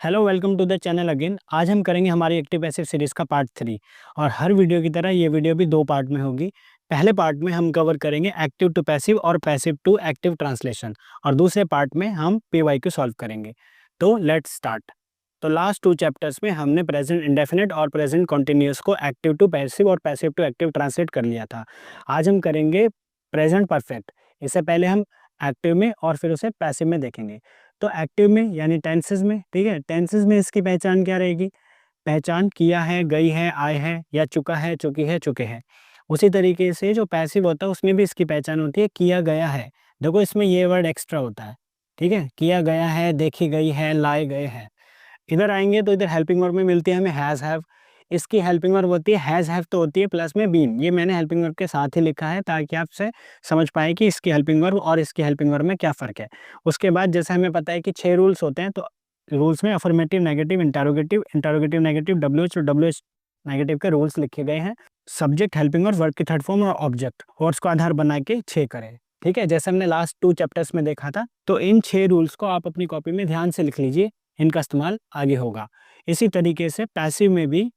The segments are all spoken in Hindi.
Hello, welcome to the channel again. आज हम करेंगे हमारी एक्टिव पैसिव सीरीज का पार्ट 3। और हर वीडियो की तरह ये वीडियो भी दो पार्ट में होगी। पहले पार्ट में हम कवर करेंगे एक्टिव टू पैसिव और पैसिव टू एक्टिव ट्रांसलेशन, और दूसरे पार्ट में हम पीवाईक्यू सॉल्व करेंगे। तो लेट्स स्टार्ट। तो लास्ट 2 चैप्टर्स में हमने प्रेजेंट इंडेफिनिट और प्रेजेंट कॉन्टिन्यूअस को एक्टिव टू पैसिव और पैसिव टू एक्टिव ट्रांसलेट कर लिया था। आज हम करेंगे प्रेजेंट परफेक्ट। इससे पहले हम एक्टिव में और फिर उसे पैसिव में देखेंगे। तो एक्टिव में यानी टेंसेस में, ठीक है, टेंसेस में इसकी पहचान क्या रहेगी? पहचान किया है, गई है, आए हैं, या चुका है, चुकी है, चुके हैं। उसी तरीके से जो पैसिव होता है उसमें भी इसकी पहचान होती है, किया गया है। देखो इसमें ये वर्ड एक्स्ट्रा होता है, ठीक है, किया गया है, देखी गई है, लाए गए हैं। इधर आएंगे तो इधर हेल्पिंग वर्ब में मिलती है हमें हैज़ हैव। इसकी हेल्पिंग वर्ब होती है हैज़ हैव, तो होती है प्लस में बीन। ये मैंने हेल्पिंग वर्ब के साथ ही लिखा है ताकि आपसे समझ पाए कि इसकी हेल्पिंग वर्ब और इसकी हेल्पिंग वर्ब में क्या फ़र्क है। उसके बाद जैसे हमें पता है कि 6 रूल्स होते हैं, तो रूल्स में affirmative, negative, interrogative, interrogative negative, WH और डब्ल्यूएच नेगेटिव के रूल्स लिखे गए हैं। सब्जेक्ट, हेल्पिंग वर्ब, वर्ब की थर्ड फॉर्म और ऑब्जेक्ट, और उसको आधार बना के 6 करें। ठीक है, जैसे हमने लास्ट 2 चैप्टर्स में देखा था। तो इन 6 रूल्स को आप अपनी कॉपी में ध्यान से लिख लीजिए, इनका इस्तेमाल आगे होगा। इसी तरीके से पैसिव में भी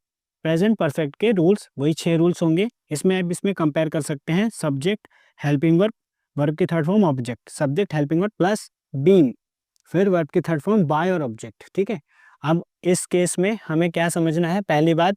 प्रेजेंट परफेक्ट के रूल्स वही 6 रूल्स होंगे। इसमें आप इसमें कंपेयर कर सकते हैं सब्जेक्ट, हेल्पिंग वर्ब, वर्ब की third form, object, subject, helping verb plus being, फिर वर्ब की थर्ड फॉर्म बाय और ऑब्जेक्ट। ठीक है, अब इस केस में हमें क्या समझना है? पहली बात,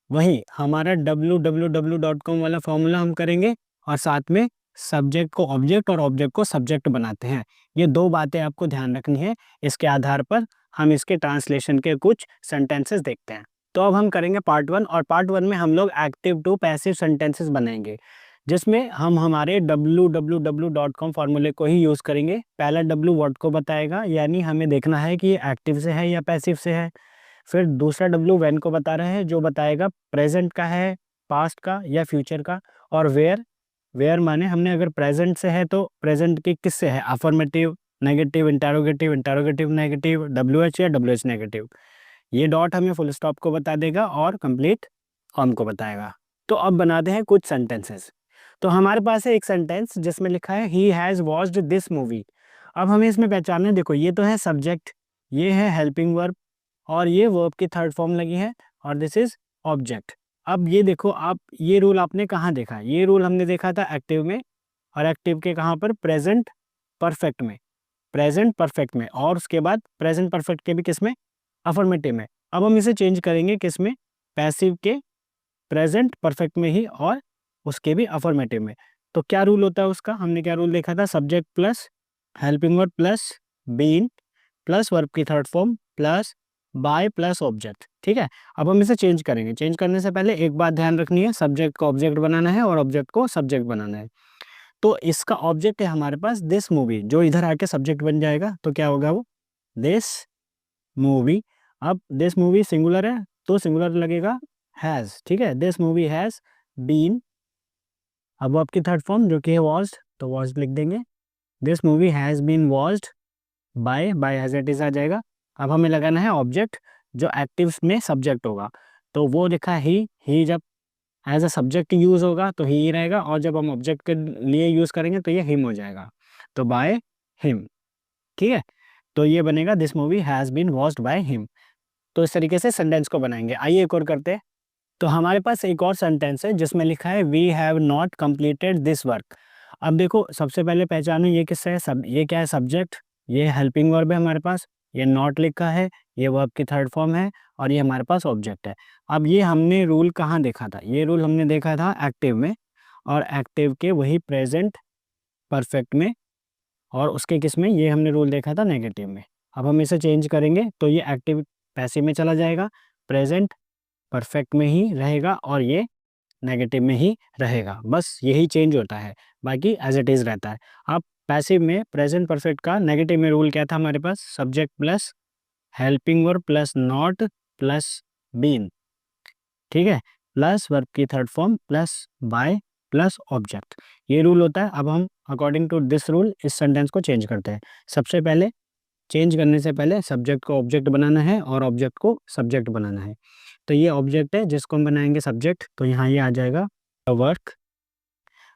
वही हमारा www.com वाला फॉर्मूला हम करेंगे, और साथ में सब्जेक्ट को ऑब्जेक्ट और ऑब्जेक्ट को सब्जेक्ट बनाते हैं। ये 2 बातें आपको ध्यान रखनी है। इसके आधार पर हम इसके ट्रांसलेशन के कुछ सेंटेंसेस देखते हैं। तो अब हम करेंगे पार्ट 1, और पार्ट 1 में हम लोग एक्टिव टू पैसिव सेंटेंसेस बनाएंगे, जिसमें हम हमारे www.com फार्मूले को ही यूज़ करेंगे। पहला W वर्ड को बताएगा, यानी हमें देखना है कि ये एक्टिव से है या पैसिव से है। फिर दूसरा W व्हेन को बता रहा है, जो बताएगा प्रेजेंट का है, पास्ट का या फ्यूचर का। और वेयर, वेयर माने हमने अगर प्रेजेंट से है तो प्रेजेंट की किस से है? Affirmative, negative, interrogative, interrogative negative, WH या डब्ल्यूएच नेगेटिव। ये डॉट हमें फुल स्टॉप को बता देगा और कंप्लीट फॉर्म को बताएगा। तो अब बनाते हैं कुछ सेंटेंसेस। तो हमारे पास है एक सेंटेंस जिसमें लिखा है he has watched this movie. अब हमें इसमें पहचानना है, देखो ये तो है सब्जेक्ट, ये है हेल्पिंग वर्ब, और ये वर्ब की थर्ड फॉर्म लगी है, और दिस इज ऑब्जेक्ट। अब ये देखो, आप ये रूल आपने कहाँ देखा? ये रूल हमने देखा था एक्टिव में, और एक्टिव के कहाँ पर? प्रेजेंट परफेक्ट में। प्रेजेंट परफेक्ट में, और उसके बाद प्रेजेंट परफेक्ट के भी किस में? अफर्मेटिव में। अब हम इसे चेंज करेंगे किस में? पैसिव के प्रेजेंट परफेक्ट में ही, और उसके भी अफर्मेटिव में। तो क्या रूल होता है उसका? हमने क्या रूल देखा था? Subject plus helping verb plus been plus verb की third form plus by plus object. ठीक है, अब हम इसे चेंज करेंगे। चेंज करने से पहले एक बात ध्यान रखनी है, सब्जेक्ट को ऑब्जेक्ट बनाना है और ऑब्जेक्ट को सब्जेक्ट बनाना है। तो इसका ऑब्जेक्ट है हमारे पास दिस मूवी, जो इधर आके सब्जेक्ट बन जाएगा। तो क्या होगा वो? This movie. अब दिस मूवी सिंगुलर है तो सिंगुलर लगेगा हैज़। ठीक है, दिस मूवी हैज़ बीन। अब आपकी थर्ड फॉर्म जो कि है वॉच्ड, तो वॉच्ड लिख देंगे। This movie has been watched by as it is आ जाएगा। अब हमें लगाना है ऑब्जेक्ट जो एक्टिव में सब्जेक्ट होगा। तो वो लिखा है ही जब एज अ सब्जेक्ट यूज होगा तो ही रहेगा, और जब हम ऑब्जेक्ट के लिए यूज करेंगे तो ये हिम हो जाएगा। तो बाय हिम। ठीक है, तो ये बनेगा this movie has been watched by him. तो इस तरीके से सेंटेंस को बनाएंगे। आइए एक और करते हैं। तो हमारे पास एक और सेंटेंस है जिसमें लिखा है we have not completed this work. अब देखो, सबसे पहले पहचानो ये किससे है? सब, ये क्या है? सब्जेक्ट, ये हेल्पिंग वर्ब है हमारे पास, ये नॉट लिखा है, ये वर्ब की थर्ड फॉर्म है, और ये हमारे पास ऑब्जेक्ट है। अब ये हमने रूल कहाँ देखा था? ये रूल हमने देखा था एक्टिव में, और एक्टिव के वही प्रेजेंट परफेक्ट में, और उसके किस में? ये हमने रूल देखा था नेगेटिव में। अब हम इसे चेंज करेंगे तो ये एक्टिव पैसिव में चला जाएगा, प्रेजेंट परफेक्ट में ही रहेगा, और ये नेगेटिव में ही रहेगा। बस यही चेंज होता है, बाकी एज इट इज़ रहता है। अब पैसिव में प्रेजेंट परफेक्ट का नेगेटिव में रूल क्या था हमारे पास? Subject plus helping verb plus not plus been. ठीक है, प्लस वर्ब की third form plus by plus object. ये रूल होता है। अब हम अकॉर्डिंग टू दिस रूल इस सेंटेंस को चेंज करते हैं। सबसे पहले, चेंज करने से पहले सब्जेक्ट को ऑब्जेक्ट बनाना है और ऑब्जेक्ट को सब्जेक्ट बनाना है। तो ये ऑब्जेक्ट है जिसको हम बनाएंगे सब्जेक्ट, तो यहाँ ये आ जाएगा द वर्क।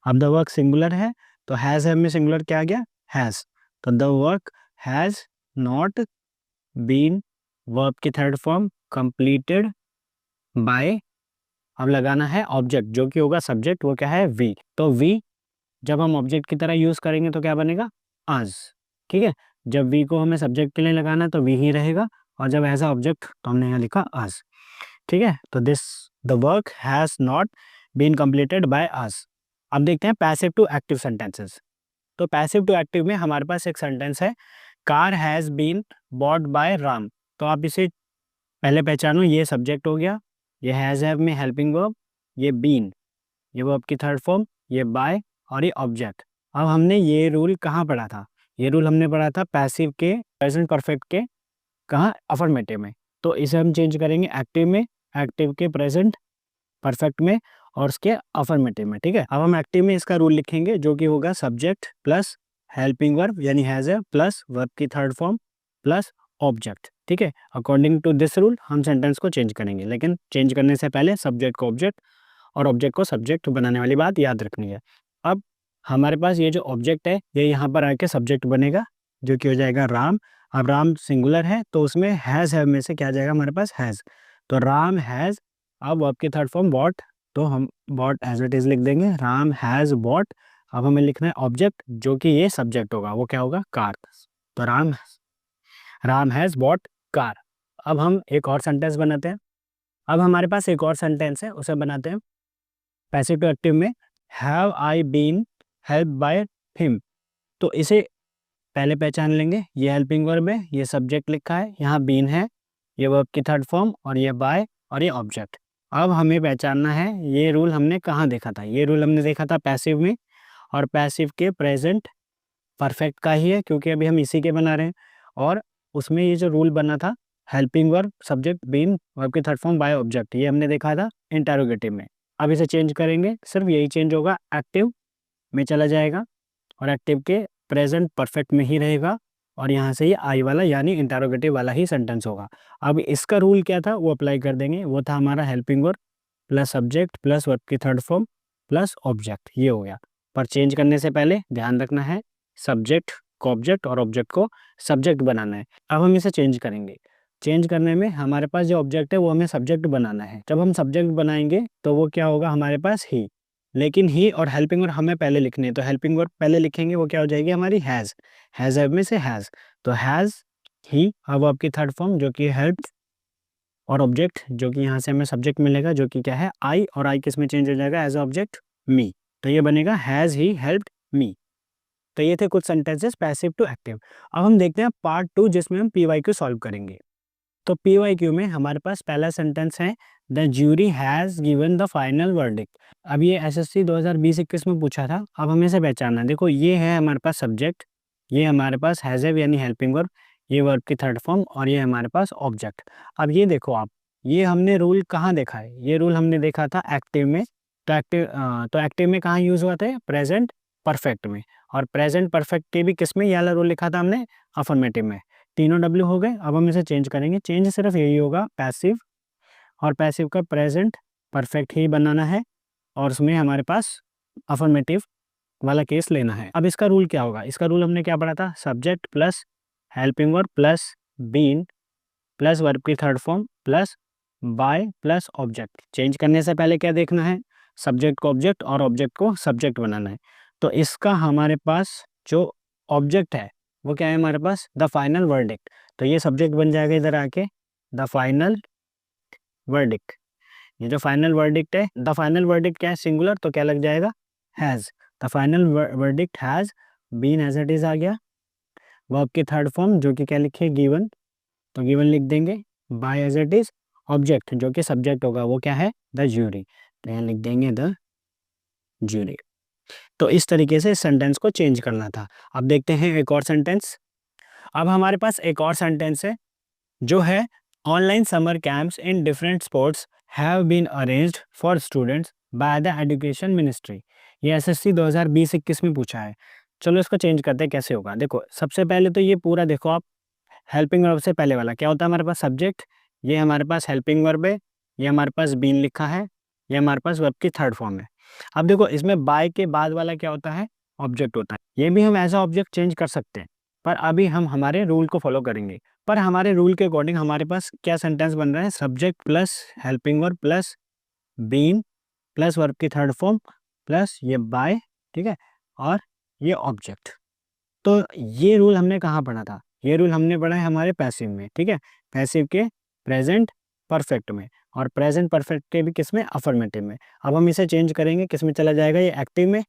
अब द वर्क सिंगुलर है, तो हैज़ है में सिंगुलर क्या आ गया? हैज़। तो the work has not been verb की थर्ड फॉर्म कंप्लीटेड बाय, अब लगाना है ऑब्जेक्ट जो कि होगा सब्जेक्ट, वो क्या है वी। तो वी जब हम ऑब्जेक्ट की तरह यूज़ करेंगे तो क्या बनेगा अस, ठीक है। जब वी को हमें सब्जेक्ट के लिए लगाना है तो वी ही रहेगा, और जब एज अ ऑब्जेक्ट तो हमने यहाँ लिखा अस, ठीक है। तो this the work has not been completed by us. अब देखते हैं पैसिव टू एक्टिव सेंटेंसेस। तो पैसिव टू एक्टिव में हमारे पास एक सेंटेंस है, car has been bought by Ram. तो आप इसे पहले पहचानो, ये सब्जेक्ट हो गया, ये हैज़ हैव में हेल्पिंग वर्ब, ये बीन, ये वर्ब की थर्ड फॉर्म, ये बाय, और ये ऑब्जेक्ट। अब हमने ये रूल कहाँ पढ़ा था? ये रूल हमने पढ़ा था पैसिव के प्रेजेंट परफेक्ट के, कहाँ, अफर्मेटिव में। तो इसे हम चेंज करेंगे एक्टिव में, एक्टिव के प्रेजेंट परफेक्ट में और उसके अफर्मेटिव में, ठीक है। अब हम एक्टिव में इसका रूल लिखेंगे जो कि होगा सब्जेक्ट प्लस हेल्पिंग वर्ब यानी हैज़ है प्लस वर्ब की थर्ड फॉर्म प्लस ऑब्जेक्ट, ठीक है। अकॉर्डिंग टू दिस रूल हम सेंटेंस को चेंज करेंगे, लेकिन चेंज करने से पहले सब्जेक्ट को ऑब्जेक्ट और ऑब्जेक्ट को सब्जेक्ट बनाने वाली बात याद रखनी है। अब हमारे पास ये जो ऑब्जेक्ट है ये यहाँ पर आके सब्जेक्ट बनेगा जो कि हो जाएगा राम। अब राम सिंगुलर है तो उसमें हैज़ है में से क्या जाएगा हमारे पास हैज़, तो राम हैज़। अब वर्ब की थर्ड फॉर्म बॉट, तो हम बॉट एज इट इज़ लिख देंगे, राम हैज़ बॉट। अब हमें लिखना है ऑब्जेक्ट जो कि ये सब्जेक्ट होगा, वो क्या होगा कार। तो राम हैज़ बॉट कार। अब हम एक और सेंटेंस बनाते हैं। अब हमारे पास एक और सेंटेंस है, उसे बनाते हैं पैसिव टू एक्टिव में, have I been help by him. तो इसे पहले पहचान लेंगे, ये हेल्पिंग वर्ब है, ये सब्जेक्ट लिखा है, यहाँ बीन है, ये वर्ब की थर्ड फॉर्म, और ये बाय और ये ऑब्जेक्ट। अब हमें पहचानना है ये रूल हमने कहाँ देखा था। ये रूल हमने देखा था पैसिव में, और पैसिव के प्रेजेंट परफेक्ट का ही है क्योंकि अभी हम इसी के बना रहे हैं। और उसमें ये जो रूल बना था helping verb subject been verb की थर्ड फॉर्म बाय ऑब्जेक्ट, ये हमने देखा था इंटरोगेटिव में। अब इसे चेंज करेंगे, सिर्फ यही चेंज होगा, एक्टिव में चला जाएगा और एक्टिव के प्रेजेंट परफेक्ट में ही रहेगा, और यहाँ से ये आई वाला यानी इंटरोगेटिव वाला ही सेंटेंस होगा। अब इसका रूल क्या था वो अप्लाई कर देंगे, वो था हमारा helping verb plus subject plus verb की थर्ड फॉर्म प्लस ऑब्जेक्ट, ये हो गया। पर चेंज करने से पहले ध्यान रखना है सब्जेक्ट को ऑब्जेक्ट और ऑब्जेक्ट को सब्जेक्ट बनाना है। अब हम इसे चेंज करेंगे, चेंज करने में हमारे पास जो ऑब्जेक्ट है वो हमें सब्जेक्ट बनाना है। जब हम सब्जेक्ट बनाएंगे तो वो क्या होगा हमारे पास ही, लेकिन ही और हेल्पिंग वर्ब हमें पहले लिखने हैं, तो हेल्पिंग वर्ब पहले लिखेंगे, वो क्या हो जाएगी हमारी हैज़ में से हैज़, तो हैज़ ही। अब आपकी थर्ड फॉर्म जो कि हेल्प, और ऑब्जेक्ट जो कि यहाँ से हमें सब्जेक्ट मिलेगा जो कि क्या है आई, और आई किस में चेंज हो जाएगा एज ऑब्जेक्ट मी, तो ये बनेगा हैज़ ही हेल्प्ड मी। तो ये थे कुछ सेंटेंसेस पैसिव टू एक्टिव। अब हम देखते हैं पार्ट 2 जिसमें हम PYQ सॉल्व करेंगे। तो PYQ में हमारे पास पहला सेंटेंस है, the jury has given the final verdict. अब ये SSC 2020-21 में पूछा था। अब हमें इसे पहचानना है, देखो ये है हमारे पास सब्जेक्ट, ये हमारे पास हैज़ है यानी हेल्पिंग वर्ब, ये वर्ब की थर्ड फॉर्म, और ये हमारे पास ऑब्जेक्ट। अब ये देखो आप, ये हमने रूल कहाँ देखा है, ये रूल हमने देखा था एक्टिव में। तो एक्टिव में कहाँ यूज़ हुआ था, प्रेजेंट परफेक्ट में, और प्रेजेंट परफेक्ट के भी किस में ये वाला रूल लिखा था हमने, अफर्मेटिव में। तीनों W हो गए। अब हम इसे चेंज करेंगे, चेंज सिर्फ यही होगा पैसिव, और पैसिव का प्रेजेंट परफेक्ट ही बनाना है, और उसमें हमारे पास अफर्मेटिव वाला केस लेना है। अब इसका रूल क्या होगा, इसका रूल हमने क्या पढ़ा था, subject plus helping verb plus been plus verb की third form plus by plus object. Change करने से पहले क्या देखना है, सब्जेक्ट को ऑब्जेक्ट और ऑब्जेक्ट को सब्जेक्ट बनाना है। तो इसका हमारे पास जो ऑब्जेक्ट है वो क्या है हमारे पास, द फाइनल वर्डिक्ट। तो ये सब्जेक्ट बन जाएगा इधर आके, द फाइनल वर्डिक्ट। ये जो फाइनल वर्डिक्ट है, द फाइनल वर्डिक्ट क्या है सिंगुलर, तो क्या लग जाएगा has, the final verdict has been as it is आ गया। वर्ब की थर्ड फॉर्म जो कि क्या लिखे गिवन, तो गिवन लिख देंगे, by as it is, object जो कि सब्जेक्ट होगा वो क्या है द ज्यूरी, तो यहाँ लिख देंगे द ज्यूरी। तो इस तरीके से सेंटेंस को चेंज करना था। अब देखते हैं एक और सेंटेंस। अब हमारे पास एक और सेंटेंस है जो है, online summer camps in different sports have been arranged for students by the education ministry. ये SSC 2020-21 में पूछा है। चलो इसको चेंज करते हैं, कैसे होगा, देखो सबसे पहले तो ये पूरा देखो आप, हेल्पिंग वर्ब से पहले वाला क्या होता है हमारे पास सब्जेक्ट, ये हमारे पास हेल्पिंग वर्ब है, ये हमारे पास बीन लिखा है, ये हमारे पास वर्ब की थर्ड फॉर्म है। अब देखो इसमें बाय के बाद वाला क्या होता है, ऑब्जेक्ट होता है। ये भी हम एज अ ऑब्जेक्ट चेंज कर सकते हैं, पर अभी हम हमारे रूल को फॉलो करेंगे। पर हमारे रूल के अकॉर्डिंग हमारे पास क्या सेंटेंस बन रहा है, subject plus helping verb plus been plus verb की थर्ड फॉर्म प्लस ये बाय, ठीक है, और ये ऑब्जेक्ट। तो ये रूल हमने कहाँ पढ़ा था, ये रूल हमने पढ़ा है हमारे पैसिव में, ठीक है, पैसिव के प्रेजेंट परफेक्ट में, और प्रेजेंट परफेक्ट के भी किस में, अफर्मेटिव में। अब हम इसे चेंज करेंगे, किस में चला जाएगा, ये एक्टिव में,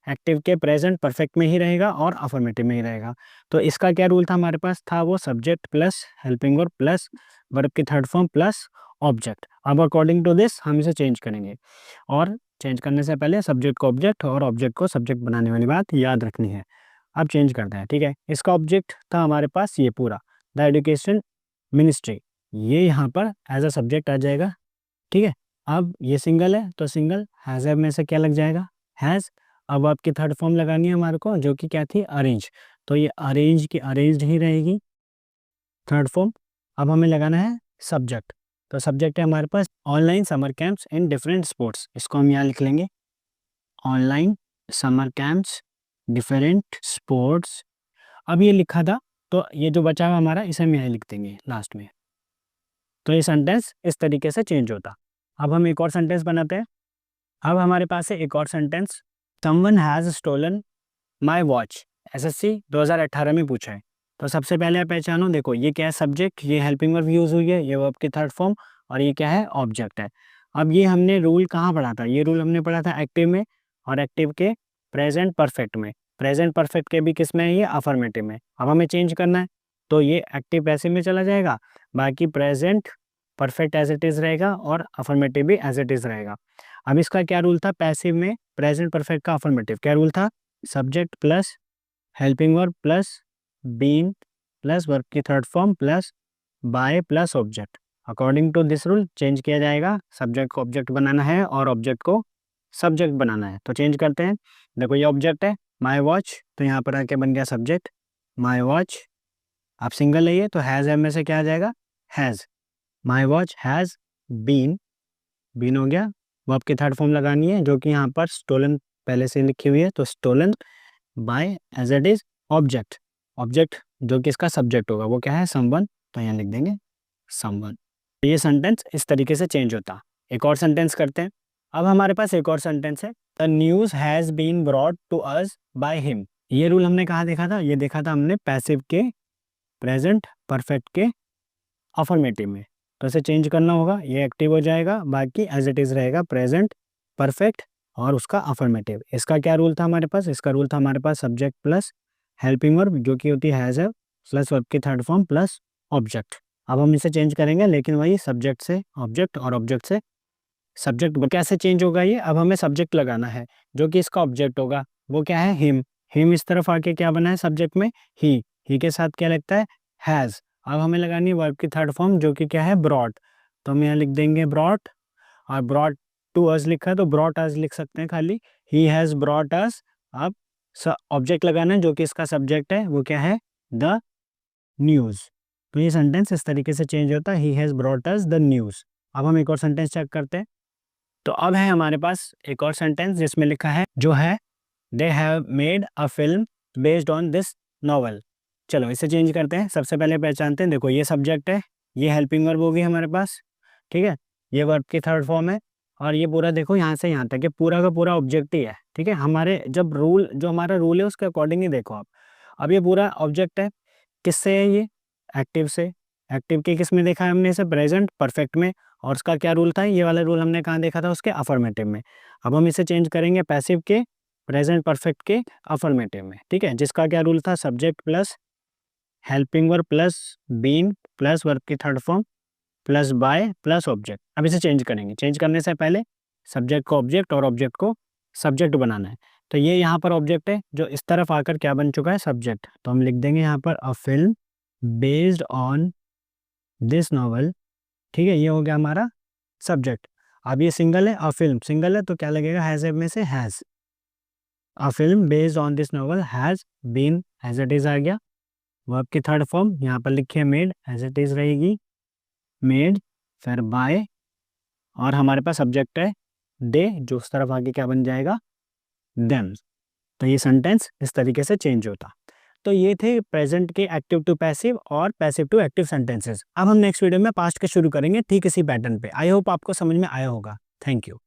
एक्टिव के प्रेजेंट परफेक्ट में ही रहेगा और अफर्मेटिव में ही रहेगा। तो इसका क्या रूल था, हमारे पास था वो subject plus helping verb plus verb की थर्ड फॉर्म प्लस ऑब्जेक्ट। अब अकॉर्डिंग टू दिस हम इसे चेंज करेंगे, और चेंज करने से पहले सब्जेक्ट को ऑब्जेक्ट और ऑब्जेक्ट को सब्जेक्ट बनाने वाली बात याद रखनी है। अब चेंज करते हैं, ठीक है। इसका ऑब्जेक्ट था हमारे पास ये पूरा, द एजुकेशन मिनिस्ट्री, ये यहाँ पर एज अ सब्जेक्ट आ जाएगा, ठीक है। अब ये सिंगल है तो सिंगल हैज़ में से क्या लग जाएगा, हैज़। अब आपकी थर्ड फॉर्म लगानी है हमारे को, जो कि क्या थी, अरेंज, तो ये अरेंज की अरेंज्ड ही रहेगी थर्ड फॉर्म। अब हमें लगाना है सब्जेक्ट, तो सब्जेक्ट है हमारे पास online summer camps in different sports, इसको हम यहाँ लिख लेंगे, online summer camps different sports. अब ये लिखा था, तो ये जो बचा हुआ हमारा इसे हम यहाँ लिख देंगे लास्ट में। तो ये सेंटेंस इस तरीके से चेंज होता। अब हम एक और सेंटेंस बनाते हैं। अब हमारे पास है एक और sentence, someone has stolen my watch, SSC 2018 में पूछा है। तो सबसे पहले आप पहचानो, देखो ये क्या है, सब्जेक्ट, ये हेल्पिंग वर्ब यूज़ हुई है, ये वर्ब की थर्ड फॉर्म, और ये क्या है, ऑब्जेक्ट है। अब ये हमने रूल कहाँ पढ़ा था, ये रूल हमने पढ़ा था एक्टिव में, और एक्टिव के प्रेजेंट परफेक्ट में, प्रेजेंट परफेक्ट के भी किस में है, ये अफर्मेटिव में। अब हमें चेंज करना है, तो ये एक्टिव पैसिव में चला जाएगा, बाकी present perfect as it is रहेगा और अफर्मेटिव भी एज इट इज़ रहेगा। अब इसका क्या रूल था, पैसिव में प्रेजेंट परफेक्ट का अफर्मेटिव क्या रूल था, subject plus helping verb plus been plus verb की third form plus by plus object. According to this rule change किया जाएगा, सब्जेक्ट को ऑब्जेक्ट बनाना है और ऑब्जेक्ट को सब्जेक्ट बनाना है। तो चेंज करते हैं, देखो ये ऑब्जेक्ट है माई वॉच, तो यहाँ पर आके बन गया सब्जेक्ट माई वॉच। आप सिंगल है तो हैज़ में से क्या आ जाएगा, has, my watch has been, been हो गया, वर्ब की थर्ड फॉर्म लगानी है जो कि यहाँ पर स्टोलन पहले से लिखी हुई है, तो stolen by as it is object, object जो कि इसका सब्जेक्ट होगा वो क्या है, समवन, तो यहाँ लिख देंगे समवन। तो ये सेंटेंस इस तरीके से चेंज होता। एक और सेंटेंस करते हैं। अब हमारे पास एक और सेंटेंस है, the news has been brought to us by him. ये रूल हमने कहाँ देखा था, ये देखा था हमने पैसिव के प्रेजेंट परफेक्ट के अफर्मेटिव में। तो इसे चेंज करना होगा, ये एक्टिव हो जाएगा, बाकी एज इट इज़ रहेगा प्रेजेंट परफेक्ट और उसका अफर्मेटिव। इसका क्या रूल था हमारे पास, इसका रूल था हमारे पास सब्जेक्ट प्लस हेल्पिंग वर्ब जो कि होती है हैज़ है प्लस वर्ब की थर्ड फॉर्म प्लस ऑब्जेक्ट। अब हम इसे चेंज करेंगे, लेकिन वही सब्जेक्ट से ऑब्जेक्ट और ऑब्जेक्ट से सब्जेक्ट। कैसे चेंज होगा ये, अब हमें सब्जेक्ट लगाना है जो कि इसका ऑब्जेक्ट होगा, वो क्या है, हिम। हिम इस तरफ आके क्या बना है सब्जेक्ट में, ही के साथ क्या लगता है, हैज़। अब हमें लगानी है वर्ब की थर्ड फॉर्म जो कि क्या है, ब्रॉट, तो हम यहाँ लिख देंगे ब्रॉट, और ब्रॉट टू अस लिखा है तो ब्रॉट अस लिख सकते हैं खाली, ही हैज़ ब्रॉट अस। अब ऑब्जेक्ट लगाना है जो कि इसका सब्जेक्ट है, वो क्या है, द न्यूज़। तो ये सेंटेंस इस तरीके से चेंज होता है, he has brought us the news. अब हम एक और सेंटेंस चेक करते हैं। तो अब है हमारे पास एक और सेंटेंस जिसमें लिखा है जो है, they have made a film based on this novel. चलो इसे चेंज करते हैं। सबसे पहले पहचानते हैं, देखो ये सब्जेक्ट है, ये हेल्पिंग वर्ब होगी हमारे पास, ठीक है, ये वर्ब की थर्ड फॉर्म है, और ये पूरा देखो यहाँ से यहाँ तक ये पूरा का पूरा ऑब्जेक्ट ही है, ठीक है। हमारे जब रूल, जो हमारा रूल है उसके अकॉर्डिंग ही देखो आप। अब ये पूरा ऑब्जेक्ट है, किससे है ये, एक्टिव से। एक्टिव के किस में देखा है हमने इसे, प्रेजेंट परफेक्ट में, और उसका क्या रूल था, ये वाला रूल हमने कहाँ देखा था, उसके अफर्मेटिव में। अब हम इसे चेंज करेंगे पैसिव के प्रेजेंट परफेक्ट के अफर्मेटिव में, ठीक है, जिसका क्या रूल था, subject plus helping verb plus been plus verb की third form plus by plus object. अब इसे चेंज करेंगे, चेंज करने से पहले सब्जेक्ट को ऑब्जेक्ट और ऑब्जेक्ट को सब्जेक्ट बनाना है। तो ये यहाँ पर ऑब्जेक्ट है जो इस तरफ आकर क्या बन चुका है, सब्जेक्ट, तो हम लिख देंगे यहाँ पर अ film based on this novel, ठीक है, ये हो गया हमारा सब्जेक्ट। अब ये सिंगल है, अ फिल्म सिंगल है तो क्या लगेगा, हैज़ में से has, a film based on this novel has been as it is आ गया। वर्ब की थर्ड फॉर्म यहाँ पर लिखी है मेड, एज इट इज़ रहेगी मेड, फिर बाय, और हमारे पास सब्जेक्ट है दे, जो उस तरफ आगे क्या बन जाएगा, देम। तो ये सेंटेंस इस तरीके से चेंज होता। तो ये थे प्रेजेंट के एक्टिव टू पैसिव और पैसिव टू एक्टिव सेंटेंसेस। अब हम नेक्स्ट वीडियो में पास्ट के शुरू करेंगे ठीक इसी पैटर्न पे। आई होप आपको समझ में आया होगा। Thank you.